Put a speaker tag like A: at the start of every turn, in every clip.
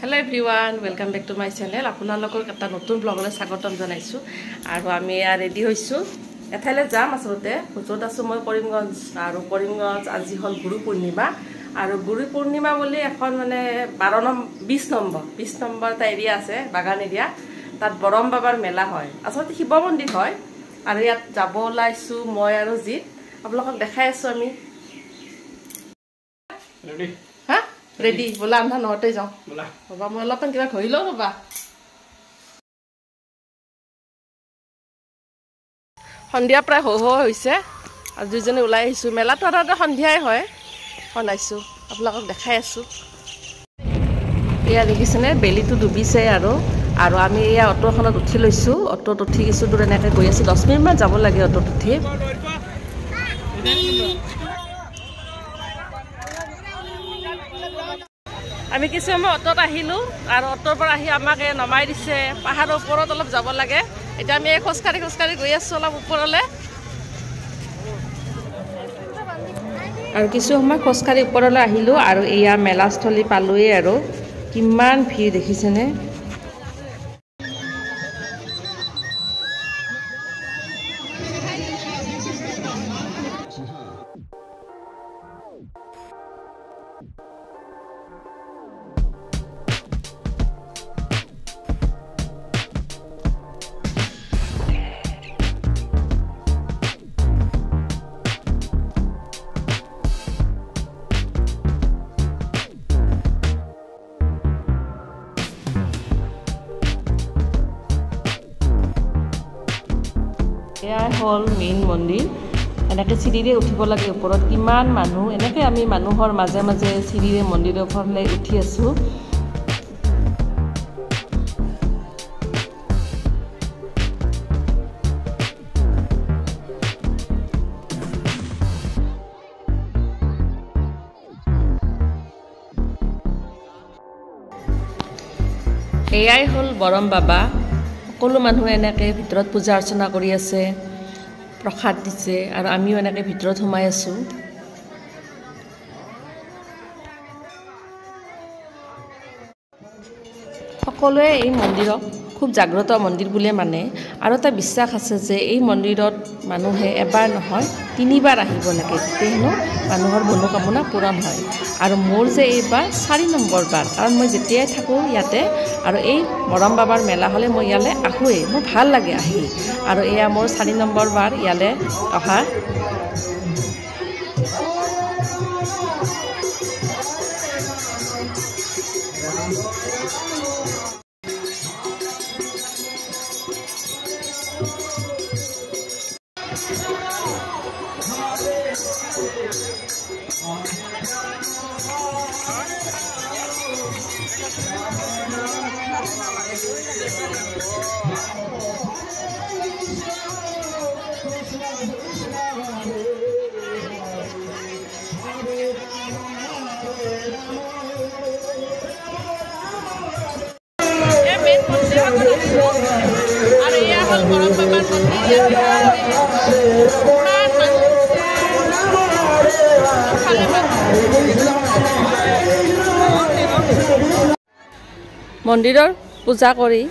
A: Hello everyone, welcome back to my channel. আপোনালোকক এটা নতুন ব্লগলৈ স্বাগতম জনাইছো আৰু আমি ৰেডি হৈছো এঠাইলে যাম আসলতে য'ত আছো মই কৰিমগঞ্জ আৰু কৰিমগঞ্জ আজি হল গুৰু পূৰ্ণিমা আৰু গুৰু পূৰ্ণিমা বুলি এখন মানে 20 নম্বৰ এটা এৰিয়া আছে বাগান এৰিয়া তাত বৰম বাবাৰ মেলা হয় আসলতে শিৱ মন্দিৰ হয় আৰু ইয়াত যাব লাইছো মই আৰু জিত আপোনালোকক দেখাই আছো আমি ready Ready, bola anda note jao. Bola. Baba mola pan kira khoi lo baba. Hondia pray ho hoise. Aru duijone ulai aisu mela to ada hondiai hoy. Honaisu. Apnalok dekhai asu. Eya dekisene beli to dubise aru ami eya auto khonot uthi loisu. Auto to uthi kisu dur enake goi asu 10 minute man jabo lage auto to uthi. আমি কিছু সময় অটোত আহিলো আৰু অটোৰ পৰা আহি আমাক নমাই দিছে পাহাৰৰ ওপৰত অলপ যাব লাগে এটা আমি খোজকাঢ়ি গৈ আছো অলপ ওপৰলে আৰু কিছু সময় খোজকাঢ়ি ওপৰলে আহিলো আৰু এয়া মেলাস্থলী পালোৱে আৰু কিমান ভিৰ দেখিছেনে এয়া হল মেইন মন্দিৰ এনেকে চিৰিৰে উঠিব লাগে ওপৰত কিমান মানুহ এনেকে আমি মানুহৰ মাজে মাজে চিৰিৰে মন্দিৰৰ ওপৰলৈ উঠি আছো এয়াই হল বৰম বাবা সকলো মানুহ এনেকে ভিতৰত পূজা অৰ্চনা কৰি আছে প্ৰসাদ দিছে আৰু আমিও এনেকে ভিতৰত সোমাই আছো সকলোৱে এই মন্দিৰক খুব জাগ্ৰত মন্দিৰ বুলি মানে আৰু এটা বিশ্বাস আছে যে এই মন্দিৰত মানুহে এবাৰ নহয় 3 বাৰ আহিব লাগে তেতিয়ানো মানুহৰ মনোকামনা পূৰণ হয় আৰু মোৰ যে এইবাৰ 4 নম্বৰ বাৰ কাৰণ মই যেতিয়াই থাকো ইয়াতে আৰু এই বৰম বাবাৰ মেলা হলে মই ইয়ালে আহোৱে মোৰ ভাল লাগে আহি আৰু এয়া মোৰ 4 নম্বৰ বাৰ ইয়ালে অহা মন্দিৰৰ পূজা কৰি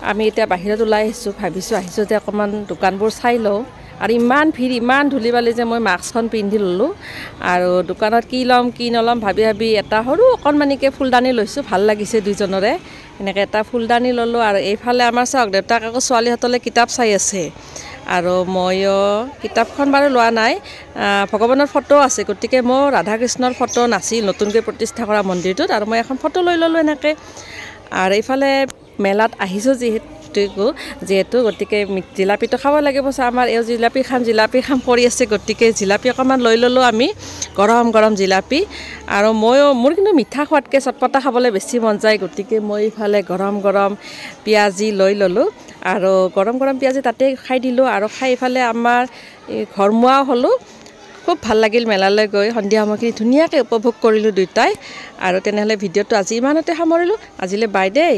A: আমি এতিয়া বাহিৰত ওলাই আহিছো ভাবিছো আহিছো যে অকমান দোকানবোৰ চাই লও আৰু ইমান ভিৰ ইমান ধুলিবালি যে মই মাস্কখন পিন্ধি ললো আৰু দোকানত কি লম কি নলম ভাবি এটা সৰু অকনমানিকে ফুলদানি লৈছো ভাল লাগিছে দুইজনৰে এনেকে এটা ফুলদানি ললো আৰু এইফালে আমাৰ চাওক দেউতাক আকৌ ছোৱালীহতলে কিতাপ চাই আছে আৰু ময়ো কিতাপখন বাৰু লোৱা নাই ভগৱানৰ ফটো আছে গতিকে মই ৰাধা কৃষ্ণৰ ফটো নাছিল নতুনকৈ প্ৰতিষ্ঠা কৰা মন্দিৰটোত আৰু মই এখন ফটো লৈ ললো এনেকে আৰু এইফালে মেলাত আহিছো যেহেতু গতিকে জিলাপিটো খাব লাগিব আমাৰ এই জিলাপি খাম কৰি আছে গতিকে জিলাপি অকমান লৈ ললো আমি গৰম জিলাপি আৰু মোৰ কিন্তু মিঠা খোৱাতকৈ চটপটা খাবলৈ বেছি মন যায় গতিকে মই ইফালে গৰম পিয়াজি লৈ ললো আৰু গৰম পিয়াজি তাতে খাই দিলো আৰু খাই ইফালে আমাৰ ঘৰমুৱা হলো খুব ভাল লাগিল মেলালৈ গৈ সন্ধিয়া সময়খিনি ধুনীয়াকৈ উপভোগ কৰিলো দুইটাই আৰু তেনেহলে ভিডিঅটো আজি ইমানতে সামৰিলো আজিলে বাই দেই